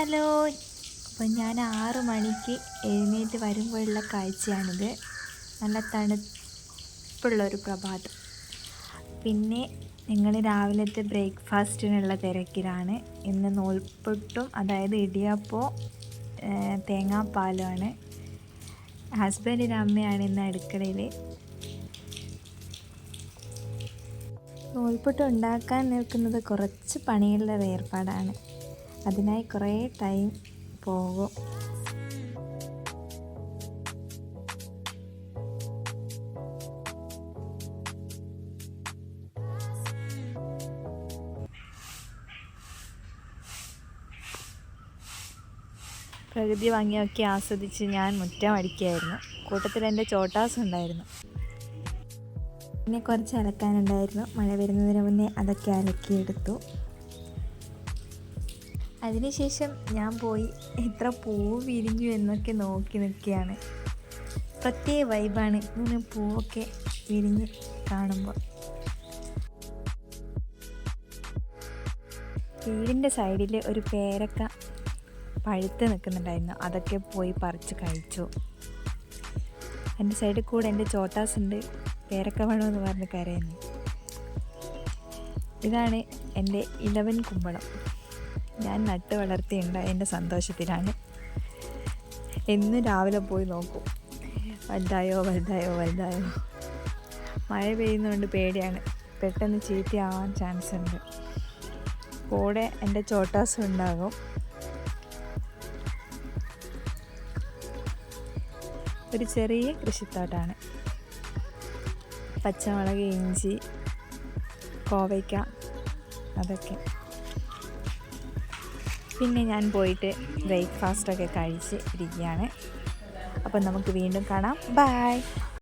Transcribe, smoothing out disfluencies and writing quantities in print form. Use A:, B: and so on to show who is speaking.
A: Hello. അപ്പോൾ ഞാൻ 6 മണിക്ക് എഴുന്നേറ്റ് വരുമ്പോഴുള്ള കാഴ്ചയാണിത്. നല്ല തണുപ്പുള്ളൊരു പ്രഭാതം. പിന്നെ ഞങ്ങൾ രാവിലത്തെ ബ്രേക്ക്ഫാസ്റ്റിനുള്ള തിരക്കിലാണ്. ഇന്ന് നൂൽപുട്ടും, അതായത് ഇടിയപ്പവും തേങ്ങാപ്പാലുമാണ്. ഹസ്ബൻഡിൻ്റെ അമ്മയാണ് ഇന്ന് അടുക്കളയിൽ. നൂൽപുട്ട് ഉണ്ടാക്കാൻ നിൽക്കുന്നത് കുറച്ച് പണിയുള്ള ഏർപ്പാടാണ്. അതിനായി കുറേ ടൈം പോകും. പ്രകൃതി ഭംഗിയൊക്കെ ആസ്വദിച്ച് ഞാൻ മുറ്റം അടിക്കുകയായിരുന്നു. കൂട്ടത്തിൽ എൻ്റെ ചോട്ടാസ് ഉണ്ടായിരുന്നു. പിന്നെ കുറച്ച് അലക്കാനുണ്ടായിരുന്നു. മഴ വരുന്നതിന് മുന്നേ അതൊക്കെ അലക്കിയെടുത്തു. അതിനുശേഷം ഞാൻ പോയി എത്ര പൂവ് വിരിഞ്ഞു എന്നൊക്കെ നോക്കി നിൽക്കുകയാണ്. പ്രത്യേക വൈബാണ് ഇങ്ങനെ പൂവൊക്കെ വിരിഞ്ഞ് കാണുമ്പോൾ. വീടിൻ്റെ സൈഡിൽ ഒരു പേരക്ക പഴുത്ത് നിൽക്കുന്നുണ്ടായിരുന്നു. അതൊക്കെ പോയി പറിച്ച് കഴിച്ചു. എൻ്റെ സൈഡിൽ കൂടെ എൻ്റെ ചോട്ടാസ് ഉണ്ട്, പേരക്ക വേണമെന്ന് പറഞ്ഞ് കരയുന്നു. ഇതാണ് എൻ്റെ ഇലവൻ കുമ്പളം. ഞാൻ നട്ട് വളർത്തിയുണ്ട്. എൻ്റെ സന്തോഷത്തിലാണ്. എന്നും രാവിലെ പോയി നോക്കും, വലുതായോ വലുതായോ വലുതായോ. മഴ പെയ്യുന്നതുകൊണ്ട് പേടിയാണ്, പെട്ടെന്ന് ചീത്തയാവാൻ ചാൻസ് ഉണ്ട്. കൂടെ എൻ്റെ ചോട്ടാസും ഉണ്ടാകും. ഒരു ചെറിയ കൃഷിത്തോട്ടാണ്. പച്ചമുളക്, ഇഞ്ചി, കോവയ്ക്ക, അതൊക്കെ. പിന്നെ ഞാൻ പോയിട്ട് ബ്രേക്ക്ഫാസ്റ്റൊക്കെ കഴിച്ച് ഇരിക്കുകയാണ്. അപ്പം നമുക്ക് വീണ്ടും കാണാം. ബൈ.